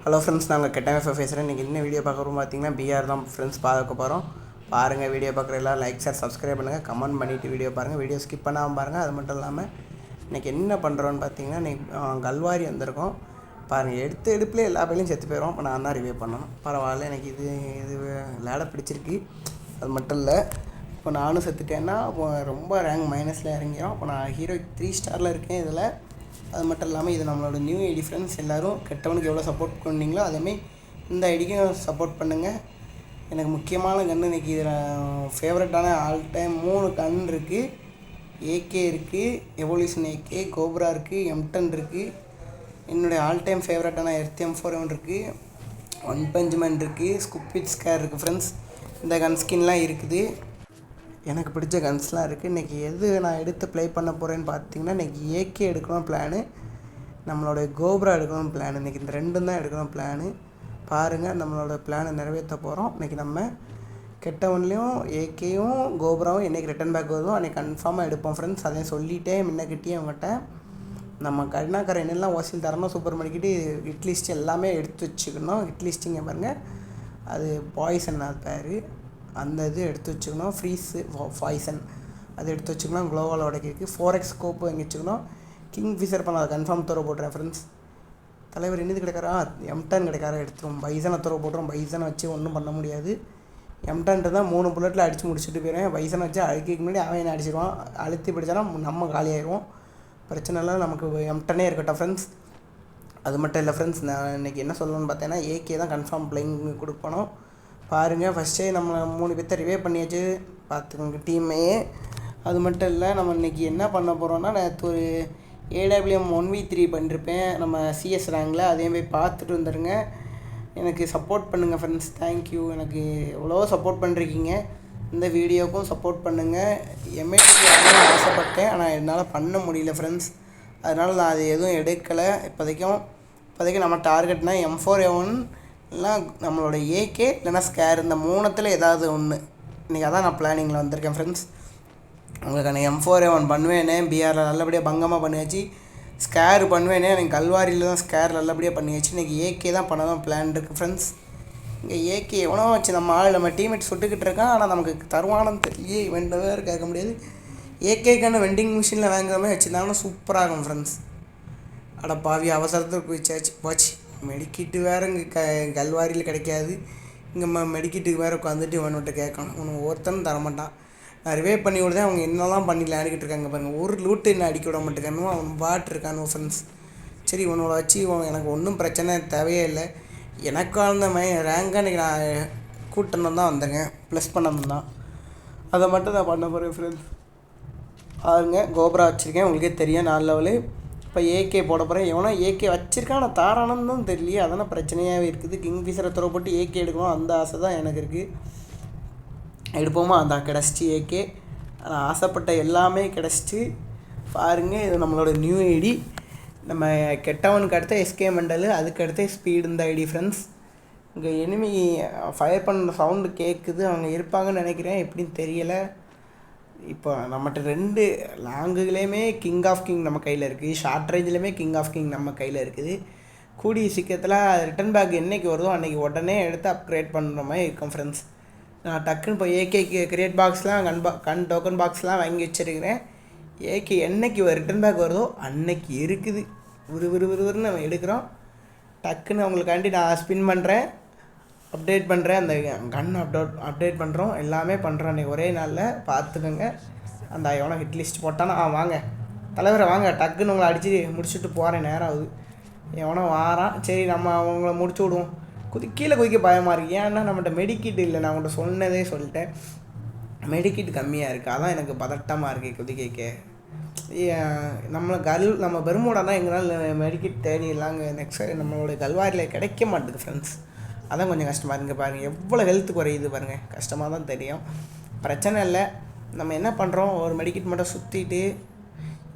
Hello friends, நாங்கள் கெட்டவன் பேசுகிறேன். இன்றைக்கி என்ன வீடியோ பார்க்குறோம் பார்த்தீங்கன்னா, பிஆர் தான் ஃப்ரெண்ட்ஸ் பார்க்க போகிறோம். பாருங்கள், வீடியோ பார்க்குற எல்லாம் லைக் ஷேர் சப்ஸ்கிரைப் பண்ணுங்கள், கமெண்ட் பண்ணிவிட்டு வீடியோ பாருங்கள். வீடியோ ஸ்கிப் பண்ணாமல் பாருங்கள். அது மட்டும் இல்லாமல் இன்றைக்கி என்ன பண்ணுறோன்னு பார்த்தீங்கன்னா, இன்றைக்கி கல்வாரி வந்திருக்கோம். பாருங்கள், எடுப்புலேயே எல்லா பையிலையும் செத்து போயிடும். இப்போ நான் தான் ரிவ்யூ பண்ணணும். பரவாயில்ல, எனக்கு இது விளையாட பிடிச்சிருக்கு. அது மட்டும் இல்லை, இப்போ நானும் செத்துட்டேன்னா ரொம்ப ரேங்க் மைனஸில் இறங்கிடும். இப்போ நான் ஹீரோ 3 ஸ்டாரில் இருக்கேன் இதில். அது மட்டும் இல்லாமல் இது நம்மளோட நியூ ஐடி ஃப்ரெண்ட்ஸ். எல்லோரும் கெட்டவனுக்கு எவ்வளோ சப்போர்ட் பண்ணீங்களோ அதேமாதிரி இந்த ஐடிக்கும் சப்போர்ட் பண்ணுங்கள். எனக்கு முக்கியமான கன்று இன்றைக்கி இதில் ஃபேவரட்டான ஆல் டைம் 3 கன் இருக்குது. ஏகே இருக்குது, எவல்யூஷன் ஏகே, கோப்ரா இருக்குது, M10 இருக்குது. என்னுடைய ஆல் டைம் ஃபேவரட்டான M4 இருக்குது, ஒன் பஞ்ச் மேன் இருக்குது, ஸ்குப்பிட் ஸ்கேர் இருக்குது ஃப்ரெண்ட்ஸ். இந்த கன் ஸ்கின்லாம் இருக்குது. எனக்கு பிடிச்ச கன்ஸ்லாம் இருக்குது. இன்றைக்கி எது நான் எடுத்து ப்ளே பண்ண போகிறேன்னு பார்த்தீங்கன்னா, இன்றைக்கி ஏகே எடுக்கணும் பிளானு, நம்மளோட கோப்ரா எடுக்கணும் பிளான். இன்றைக்கி இந்த ரெண்டும் தான் எடுக்கணும் பிளானு. பாருங்கள், நம்மளோட பிளானை நிறைவேற்ற போகிறோம். இன்றைக்கி நம்ம கெட்டவன்லேயும் ஏகேயும் கோப்ராவும் என்றைக்கு ரிட்டன் பேக் வருதோ அன்றைக்கி கன்ஃபார்மாக எடுப்போம் ஃப்ரெண்ட்ஸ். அதையும் சொல்லிட்டே முன்னக்கிட்டே அவங்ககிட்ட நம்ம கருணாக்கரை என்னெல்லாம் ஓசில் தரணும், சூப்பர் மார்க்கெட்டு ஹிட் லிஸ்ட் எல்லாமே எடுத்து வச்சுக்கணும். ஹிட் லிஸ்ட்டிங்க பாருங்கள், அது பாய்சன் அது பேர். அந்த இது எடுத்து வச்சுக்கணும். ஃப்ரீஸு பாய்சன் அது எடுத்து வச்சுக்கணும். க்ளோவால் உடைக்கிறதுக்கு 4x ஸ்கோப்பு வாங்கி வச்சுக்கணும். கிங் ஃபிஷர் பண்ண அதை கன்ஃபார்ம் துறவு போட்டுறேன் ஃப்ரெண்ட்ஸ். தலைவர் என்னது கிடைக்காரா, M10 கிடைக்காரா எடுத்துரும். பைசனை துறவு போட்டுரும். பைசனை வச்சு ஒன்றும் பண்ண முடியாது. M10 தான் 3 புல்லட்டில் அடித்து முடிச்சுட்டு போயிடுவேன். பைசனை வச்சு அழுக்கிக்கு முன்னாடி அவன் என்ன அடிச்சிடுவான். அழுத்தி பிடிச்சானா நம்ம காலியாகிடுவோம். பிரச்சனை இல்லை, நமக்கு M10 இருக்கட்டும் ஃப்ரெண்ட்ஸ். அது மட்டும் இல்லை ஃப்ரெண்ட்ஸ், நான் இன்றைக்கி என்ன சொல்லணும்னு பார்த்தேன்னா, ஏகே தான் கன்ஃபார்ம் பிளேயிங் கொடுக்கணும். பாருங்கள், ஃபஸ்ட்டே நம்ம 3 பேர்த்த ரிவே பண்ணியாச்சு பார்த்துக்கோங்க டீமே. அது மட்டும் இல்லை, நம்ம இன்றைக்கி என்ன பண்ண போகிறோன்னா, நேற்று ஒரு AWM 1v3 பண்ணியிருப்பேன் நம்ம CS ரேங்கில். அதே மாதிரி பார்த்துட்டு வந்துடுங்க. எனக்கு சப்போர்ட் பண்ணுங்கள் ஃப்ரெண்ட்ஸ். தேங்க்யூ. எனக்கு எவ்வளோ சப்போர்ட் பண்ணுறீங்க. இந்த வீடியோவுக்கும் சப்போர்ட் பண்ணுங்கள். எம்ஏடிக்கு ஆசைப்பட்டேன், ஆனால் என்னால் பண்ண முடியல ஃப்ரெண்ட்ஸ். அதனால் நான் அது எதுவும் எடுக்கலை. இப்போதைக்கும் நம்ம டார்கெட்னா M4A1 இல்லைனா நம்மளோட ஏகே இல்லைனா ஸ்கேர், இந்த 3த்தில் ஏதாவது ஒன்று. இன்றைக்கி அதான் நான் பிளானிங்கில் வந்திருக்கேன் ஃப்ரெண்ட்ஸ். உங்களுக்கு நான் M4A1 பண்ணுவேனே, பிஆரில் நல்லபடியாக பங்கமாக பண்ணியாச்சு. ஸ்கேர் பண்ணுவேனே, எனக்கு கல்வாரியில் தான் ஸ்கேர் நல்லபடியாக பண்ணியாச்சு. இன்றைக்கி ஏகே தான் பண்ண தான் பிளான் இருக்குது ஃப்ரெண்ட்ஸ். இங்கே ஏகே எவனோ வச்சு நம்ம டீம்மேட் சுட்டுக்கிட்டு இருக்கான், ஆனால் நமக்கு தருவானு தெரியல. இவன்ட்டு வேறு கேட்க முடியாது. ஏகேக்கான வெண்டிங் மிஷினில் வாங்குற மாதிரி வச்சுருந்தாங்கன்னா சூப்பராக இருக்கும் ஃப்ரெண்ட்ஸ். அட பாவி, அவசரத்துக்கு போச்சு. மெடிக்கிட்டு வேறு இங்கே கல்வாரியில் கிடைக்காது. இங்கே மெடிக்கிட்டுக்கு வேறு உட்காந்துட்டு இவன்கிட்ட கேட்கணும். உனக்கு ஒருத்தனும் தரமாட்டான். நான் ரிவே பண்ணி விடுதேன். அவங்க என்னெல்லாம் பண்ணி விளையாடிக்கிட்டு இருக்காங்க பாருங்கள். ஒரு லூட்டு என்ன அடிக்க விட மாட்டேங்கானோ, அவன் பாட்டுருக்கானோ ஃப்ரெண்ட்ஸ். சரி, இவனோட வச்சு எனக்கு ஒன்றும் பிரச்சனை தேவையே இல்லை. எனக்கு அந்த ரேங்காக இன்றைக்கி நான் கூட்டணும் தான் வந்தேங்க, ப்ளஸ் பண்ணணும் தான். அதை மட்டும் நான் பண்ண போகிறேன் ஃப்ரெண்ட்ஸ். பாருங்க, கோப்ரா வச்சுருக்கேன், உங்களுக்கே தெரியும் 4 லெவலு. இப்போ ஏகே போட போகிறேன். எவனோ ஏகே வச்சுருக்கான், ஆனால் தாரானன்னு தான் தெரியலையே. அதெல்லாம் பிரச்சனையாகவே இருக்குது. கிங் ஃபிஷரை துறை போட்டு ஏகே எடுக்கணும், அந்த ஆசை தான் எனக்கு இருக்குது. எடுப்போமா, அந்த கிடச்சிச்சு ஏகே. ஆனால் ஆசைப்பட்ட எல்லாமே கிடச்சிச்சு. பாருங்கள், இது நம்மளோட நியூ ஐடி. நம்ம கெட்டவனுக்கு அடுத்த எஸ்கே மெண்டலு, அதுக்கு அடுத்த ஸ்பீடு இந்த ஐடி ஃப்ரெண்ட்ஸ். இங்கே எனிமி ஃபயர் பண்ணுற சவுண்டு கேட்குது. அவங்க இருப்பாங்கன்னு நினைக்கிறேன், எப்படின்னு தெரியலை. இப்போ நம்மகிட்ட 2 லாங்குலேயுமே கிங் ஆஃப் கிங் நம்ம கையில் இருக்குது. ஷார்ட் ரேஞ்சிலையுமே கிங் ஆஃப் கிங் நம்ம கையில் இருக்குது. கூடிய சீக்கிரத்தில் ரிட்டன் பேக் என்றைக்கு வருதோ அன்றைக்கி உடனே எடுத்து அப்கிரேட் பண்ணுற மாதிரி இருக்கும் ஃப்ரெண்ட்ஸ். நான் டக்குன்னு இப்போ ஏகேக்கு கிரியேட் பாக்ஸ்லாம் கன் டோக்கன் பாக்ஸ்லாம் வாங்கி வச்சுருக்கிறேன். ஏகே என்றைக்கு ரிட்டன் பேக் வருதோ அன்னைக்கு இருக்குது. விறுவிறுன்னு நம்ம எடுக்கிறோம். டக்குன்னு அவங்களுக்காண்டி நான் ஸ்பின் பண்ணுறேன், அப்டேட் பண்ணுறேன், அந்த கன் அப்டேட் பண்ணுறோம், எல்லாமே பண்ணுறோம் அன்றைக்கி ஒரே நாளில். பார்த்துக்கோங்க. அந்த எவனோ ஹிட் லிஸ்ட் போட்டானா, வாங்க தலைவரை வாங்க, டக்குன்னு உங்களை அடித்து முடிச்சுட்டு போகிறேன். நேரம் ஆகுது. எவனோ வாரான். சரி, நம்ம அவங்கள முடிச்சு விடுவோம். கீழே குதிக்க பயமாக இருக்குது. ஏன்னா நம்மகிட்ட மெடிக்கிட் இல்லை. நான் உங்கள்கிட்ட சொன்னதே சொல்லிட்டேன், மெடிக்கிட் கம்மியாக இருக்குது. அதான் எனக்கு பதட்டமாக இருக்குது குதிக்க. நம்ம பெருமோடானா எங்களால் மெடிக்கிட் தேடிடலாங்க. நெக்ஸ்ட் நம்மளோட கல்வாரியில் கிடைக்க மாட்டேங்குது ஃப்ரெண்ட்ஸ். அதான் கொஞ்சம் கஷ்டமாக இருக்குது. பாருங்கள், எவ்வளோ ஹெல்த் குறையுது பாருங்கள். கஷ்டமாக தான் தெரியும். பிரச்சனை இல்லை. நம்ம என்ன பண்ணுறோம், ஒரு மெடிக்கிட் மட்டும் சுற்றிட்டு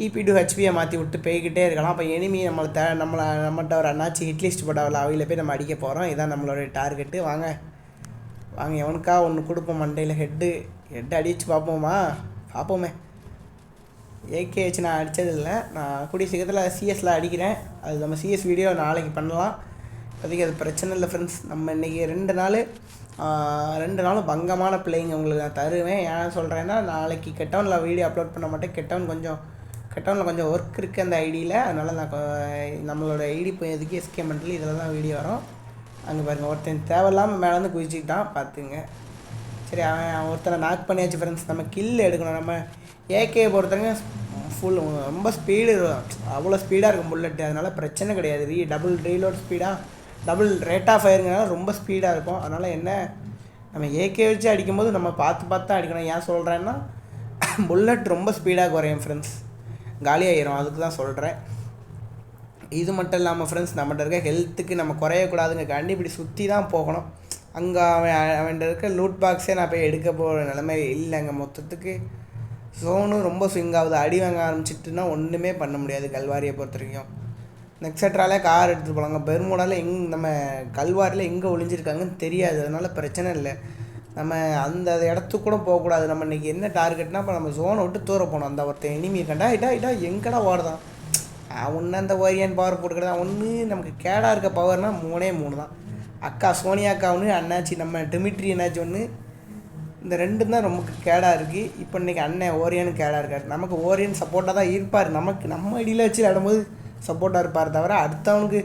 EP2 HPயை மாற்றி விட்டு போய்கிட்டே இருக்கலாம். அப்போ எனிமி நம்மள்கிட்ட ஒரு அண்ணாச்சி ஹிட்லிஸ்ட் போட்டாவில் அவையில் போய் நம்ம அடிக்க போகிறோம். இதான் நம்மளோட டார்கெட்டு. வாங்க எவனுக்கா ஒன்று கொடுப்போம். மண்டையில் ஹெட்டு அடிச்சு பார்ப்போமே. ஏகே வச்சு நான் அடித்ததில்லை. நான் கூடிய சீக்கிரத்தில் சிஎஸ்சில் அடிக்கிறேன். அது நம்ம சிஎஸ் வீடியோ நாளைக்கு பண்ணலாம். இப்போதைக்கு அது பிரச்சனை இல்லை ஃப்ரெண்ட்ஸ். நம்ம இன்றைக்கி 2 நாளும் பங்கமான பிளேயிங் உங்களுக்கு நான் தருவேன். ஏன் சொல்கிறேன்னா, நாளைக்கு கெட்டவுனில் வீடியோ அப்லோட் பண்ண மாட்டேன். கெட்டவுனில் கொஞ்சம் ஒர்க் இருக்குது அந்த ஐடியில். அதனால் நான் நம்மளோட ஐடி இப்போ எதுக்கு எஸ்கே மெண்டல் இதில் தான் வீடியோ வரும். அங்கே பாருங்கள், ஒருத்தன் தேவையில்லாமல் மேலேருந்து குதிச்சுக்கிட்டான் பார்த்துங்க. சரி, அவன் ஒருத்தனை நாக் பண்ணியாச்சு ஃப்ரெண்ட்ஸ். நம்ம கில் எடுக்கணும். நம்ம ஏகேயை பொறுத்தவங்க ஃபுல் ரொம்ப ஸ்பீடு, அவ்வளோ ஸ்பீடாக இருக்கும் புல்லட்டு. அதனால் பிரச்சனை கிடையாது. டபுள் ரீலோட் ஸ்பீடாக, டபுள் ரேட் ஆஃப் ஃபயருங்கனால ரொம்ப ஸ்பீடாக இருக்கும். அதனால் என்ன, நம்ம ஏகே வச்சு அடிக்கும்போது நம்ம பார்த்து தான் அடிக்கணும். ஏன் சொல்கிறேன்னா, புல்லட் ரொம்ப ஸ்பீடாக குறையும் ஃப்ரெண்ட்ஸ், காலியாகிடும். அதுக்கு தான் சொல்கிறேன். இது மட்டும் இல்லாமல் ஃப்ரெண்ட்ஸ், நம்மகிட்ட இருக்க ஹெல்த்துக்கு நம்ம குறையக்கூடாதுங்க. இப்படி சுற்றி தான் போகணும். அங்கே அவன்கிட்ட இருக்க லூட் பாக்ஸே நான் போய் எடுக்க போகிற நிலைமை இல்லைங்க. மொத்தத்துக்கு ஜோனும் ரொம்ப ஸ்விங் ஆகுது. அடி வாங்க ஆரம்பிச்சிட்டுனா ஒன்றுமே பண்ண முடியாது. கல்வாரியை பொறுத்த வரைக்கும் நெக்ஸட்ராலே கார் எடுத்துகிட்டு போகலாங்க. பெருமூடால் நம்ம கல்வாரியில் எங்கே ஒளிஞ்சிருக்காங்கன்னு தெரியாது. அதனால் பிரச்சனை இல்லை. நம்ம அந்த இடத்துக்கு கூட போகக்கூடாது. நம்ம இன்றைக்கி என்ன டார்கெட்னா, இப்போ நம்ம ஜோனை விட்டு தூர போகணும். அந்த ஒருத்தன் எனிமி கண்டா இதா எங்கடா ஓடுதான். ஒன்று அந்த ஓரியன் பவர் போட்டுக்கிட்டு ஒன்று நமக்கு கேடாக இருக்க பவர்னால் 3 தான். அக்கா சோனியா அக்கா ஒன்று, அண்ணாச்சி நம்ம டிமிட்ரி என்னாச்சு ஒன்று. இந்த 2 தான் ரொம்ப கேடாக இருக்குது. இப்போ இன்றைக்கி அண்ணன் ஓரியனு கேடாக இருக்கார். நமக்கு ஓரியன் சப்போர்ட்டாக தான் இருப்பார். நம்ம ஐடியில் வச்சு விளையாடும்போது சப்போர்ட்டாக இருப்பார். தவிர அடுத்தவனுக்கு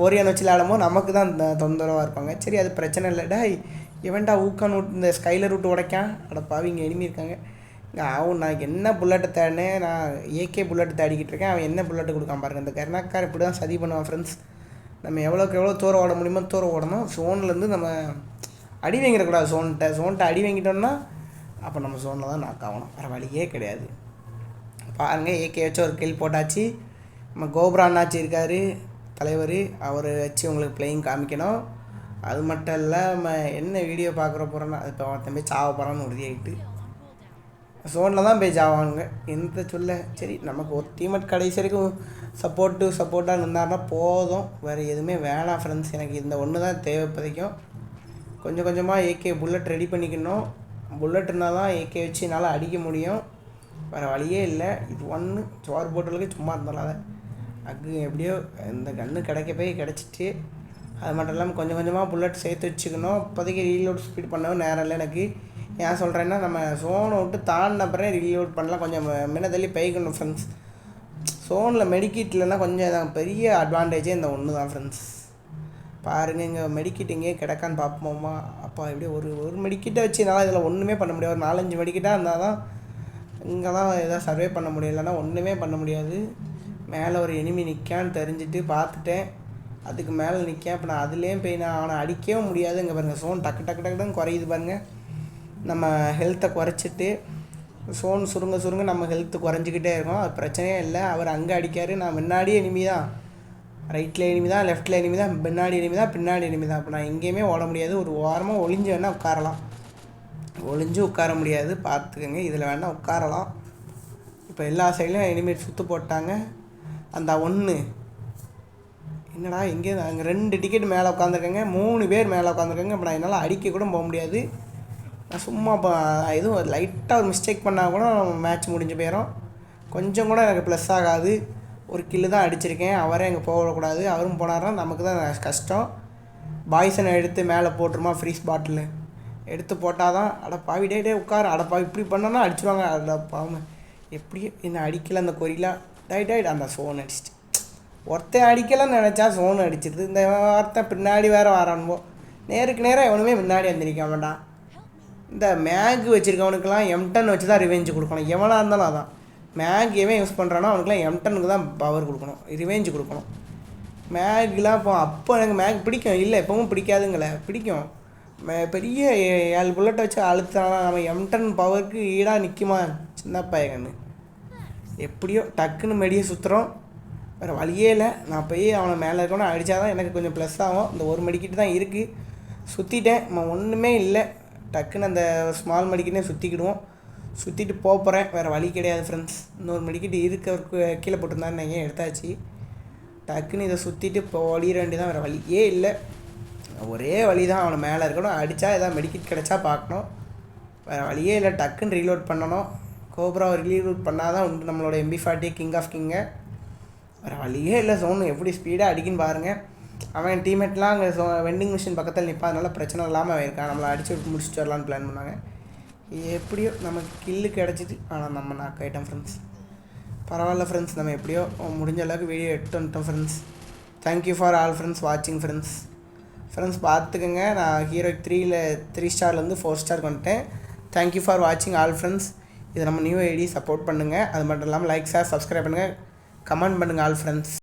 ஓரியன் வச்சு விளையாடும்போது நமக்கு தான் தொந்தரவாக இருப்பாங்க. சரி, அது பிரச்சனை இல்லைடா. இவன்டா ஊக்கான் இந்த ஸ்கைலர் விட்டு உடைக்கான். பாவி இங்கே எனிமி இருக்காங்க. நான் என்ன புல்லட்டை தேடினேன், நான் ஏகே புல்லட்டு தேடிக்கிட்டு இருக்கேன். அவன் என்ன புல்லட்டு கொடுக்காம பாருங்கள். இந்த கருணாக்கார் இப்படி தான் சதி பண்ணுவான் ஃப்ரெண்ட்ஸ். நம்ம எவ்வளோக்கு எவ்வளோ தூரம் ஓட முடியுமோ தூரம் ஓடணும். ஜோன்லேருந்து நம்ம அடி வாங்கிடக்கூடாது. ஜோன்கிட்ட அடி வாங்கிட்டோம்னா அப்போ நம்ம ஜோனில் தான் நாக் ஆகணும். வேறு வழியே கிடையாது. பாருங்கள், ஏகே வச்சு ஒரு கில் போட்டாச்சு. நம்ம கோபுரா அண்ணாச்சி இருக்கார் தலைவர், அவரை வச்சு உங்களுக்கு பிளேயிங் காமிக்கணும். அது மட்டும் இல்லை, நம்ம என்ன வீடியோ பார்க்குற போகிறோன்னா, இப்போ ஒருத்தன் போய் சாவ போகிறான்னு உறுதியாகிட்டு ஜோனில் தான் போய் ஜாவானுங்க. எந்த சொல்ல. சரி, நமக்கு ஒரு டீமேட் கடைசி வரைக்கும் சப்போர்ட்டாக இருந்தாருன்னா போதும். வேறு எதுவுமே வேணாம் ஃப்ரெண்ட்ஸ். எனக்கு இந்த ஒன்று தான் தேவைப்பதைக்கும். கொஞ்சமாக ஏகே புல்லட் ரெடி பண்ணிக்கணும். புல்லட்டுனா தான் ஏகே வச்சு என்னால் அடிக்க முடியும். வேறு வழியே இல்லை. இது ஒன்று சோறு போட்டலுக்கு சும்மா இருந்தாலும் அக்கு எப்படியோ இந்த கன்று கிடச்சிட்டு. அது மட்டும் இல்லாமல் கொஞ்சமாக புல்லட் சேர்த்து வச்சுக்கணும். இப்போதைக்கு ரீலோட் ஸ்பீட் பண்ணவும் நேரம் இல்லை எனக்கு. ஏன் சொல்கிறேன்னா, நம்ம ஜோனை விட்டு தாண்டின அப்புறம் ரீலோட் பண்ணலாம். கொஞ்சம் முன்ன தள்ளி போய்க்கணும் ஃப்ரெண்ட்ஸ். ஜோனில் மெடிக்கிட் இல்லைன்னா கொஞ்சம் பெரிய அட்வான்டேஜே இந்த ஒன்று தான் ஃப்ரெண்ட்ஸ். பாருங்கள், இங்கே மெடிக்கிட் எங்கேயே கிடக்கான்னு பார்ப்போமா. அப்போ எப்படியே ஒரு மெடிக்கிட்டை வச்சு என்னால் இதில் ஒன்றுமே பண்ண முடியாது. ஒரு 4-5 மெடிக்கிட்டாக இருந்தால் தான் இங்கே தான் எதாவது சர்வே பண்ண முடியும். இல்லைன்னா ஒன்றுமே பண்ண முடியாது. மேலே ஒரு எனிமி நிற்கான்னு தெரிஞ்சுட்டு பார்த்துட்டேன். அதுக்கு மேலே நிற்கேன். இப்போ நான் அதுலேயும் போய் நான் அவனை அடிக்கவும் முடியாது. இங்கே பாருங்கள், ஜோன் டக்குன்னு குறையுது பாருங்கள். நம்ம ஹெல்த்தை குறைச்சிட்டு ஜோன் சுருங்க நம்ம ஹெல்த்து குறைஞ்சிக்கிட்டே இருக்கோம். அது பிரச்சனையே இல்லை. அவர் அங்கே அடிக்கார், நான் முன்னாடியே எனிமி தான். ரைட்டில் எனிமி தான், லெஃப்ட்டில் எனிமி தான், பின்னாடி எனிமி தான். இப்போ நான் எங்கேயுமே ஓட முடியாது. ஒரு ஓரமாக ஒளிஞ்சு வேணால் உட்காரலாம். ஒளிஞ்சு உட்கார முடியாது, பார்த்துக்கோங்க. இதில் வேணால் உட்காரலாம். இப்போ எல்லா சைட்லையும் எனிமி சுற்று போட்டாங்க. அந்த ஒன்று என்னடா இங்கே அங்கே 2 டிக்கெட் மேலே உட்காந்துருக்காங்க, 3 பேர் மேலே உட்காந்துருக்காங்க. இப்போ நான் என்னால் அடிக்க கூட போக முடியாது. நான் சும்மா இப்போ எதுவும் லைட்டாக ஒரு மிஸ்டேக் பண்ணால் கூட மேட்ச் முடிஞ்சு போயிடும். கொஞ்சம் கூட எனக்கு ப்ளஸ் ஆகாது. ஒரு கில்லு தான் அடிச்சிருக்கேன். அவரே அங்கே போகக்கூடாது. அவரும் போனார்னா நமக்கு தான் கஷ்டம். பாய்ஸனை எடுத்து மேலே போட்டுருமா ஃப்ரீஸ் பாட்டில் எடுத்து போட்டால் தான். அடப்பாவி டே உட்கார. அடப்பாவி இப்படி பண்ணோன்னா அடிச்சுவாங்க. அடப்பாவும் எப்படி என்ன அடிக்கலை அந்த கொரிலா. டைட் அந்த சோன் அடிச்சிட்டு ஒருத்தன் அடிக்கலாம்னு நினச்சா சோன் அடிச்சிடுது. இந்த வார்த்தை பின்னாடி வேறு வரானுவோ. நேருக்கு நேராக எவனுமே முன்னாடி வந்துருக்க வேண்டாம். இந்த மேக் வச்சுருக்கவனுக்கெல்லாம் M10 வச்சு தான் ரிவெஞ்சு கொடுக்கணும். எவனாக இருந்தாலும் அதான். மேக் எவன் யூஸ் பண்ணுறானோ அவனுக்குலாம் M10க்கு தான் பவர் கொடுக்கணும், ரிவெஞ்சு கொடுக்கணும். மேக்லாம் அப்போ எனக்கு மேக் பிடிக்கும். இல்லை எப்பவும் பிடிக்காதுங்களே, பிடிக்கும். பெரிய 7 புல்லட்டை வச்சு அழுத்தானா நம்ம M10 பவருக்கு ஈடாக நிற்குமா சின்ன பையன்னு. எப்படியோ டக்குன்னு மெடியை சுற்றுறோம். வேறு வழியே இல்லை. நான் போய் அவனை மேலே இருக்கணும் அடித்தா தான் எனக்கு கொஞ்சம் ப்ளஸ் ஆகும். இந்த ஒரு மெடிக்கிட்டு தான் இருக்குது. சுற்றிட்டேன். நம்ம ஒன்றுமே இல்லை. டக்குன்னு அந்த ஸ்மால் மெடிக்கிட்டே சுற்றிக்கிடுவோம். சுற்றிட்டு போகிறேன். வேறு வழி கிடையாது ஃப்ரெண்ட்ஸ். இன்னொரு மெடிக்கிட்டு இருக்க கீழே போட்டிருந்தாருன்னு நான் எடுத்தாச்சு. டக்குன்னு இதை சுற்றிட்டு இப்போ ஓடிட வேண்டியதான். வேறு வழியே இல்லை. ஒரே வழி தான், அவனை மேலே இருக்கணும். அடித்தா எதாவது மெடிக்கிட் கிடச்சா பார்க்கணும். வேறு வழியே இல்லை. டக்குன்னு ரீலோட் பண்ணணும். கோப்ராவை ரீலோட் பண்ணால் தான் உண்டு நம்மளோட MP40 கிங் ஆஃப் கிங்கை. வேறு வழியே இல்லை. ஜோன் எப்படி ஸ்பீடாக அடிக்குன்னு பாருங்கள். அவன் டீம்மேட்லாம் அங்கே வெண்டிங் மிஷின் பக்கத்தில் நிற்பான், அதனால பிரச்சனை இல்லாமல் அவன் இருக்கான். நம்மளை அடிச்சு முடிச்சுட்டு வரலான்னு பிளான் பண்ணாங்க. எப்படியோ நமக்கு கில்லு கிடச்சிது, ஆனால் நம்ம நாக் ஆகிட்டோம் ஃப்ரெண்ட்ஸ். பரவாயில்ல ஃப்ரெண்ட்ஸ், நம்ம எப்படியோ முடிஞ்ச அளவுக்கு வீடியோ எடுத்து வந்துட்டோம் friends. Thank you for all friends வாட்சிங் ஃப்ரெண்ட்ஸ். ஃப்ரெண்ட்ஸ் பார்த்துக்கோங்க, நான் ஹீரோயிக் 3 ஸ்டார்லேருந்து 4 ஸ்டாருக்கு வந்துட்டேன். தேங்க்யூ ஃபார் வாட்சிங் ஆல் ஃப்ரெண்ட்ஸ். இது நம்ம நியூ ஐடி சப்போர்ட் பண்ணுங்கள். அது மட்டும் இல்லாமல் லைக் ஷேர் சப்ஸ்கிரைப் பண்ணுங்கள், கமெண்ட் பண்ணுங்கள் ஆல் ஃப்ரெண்ட்ஸ்.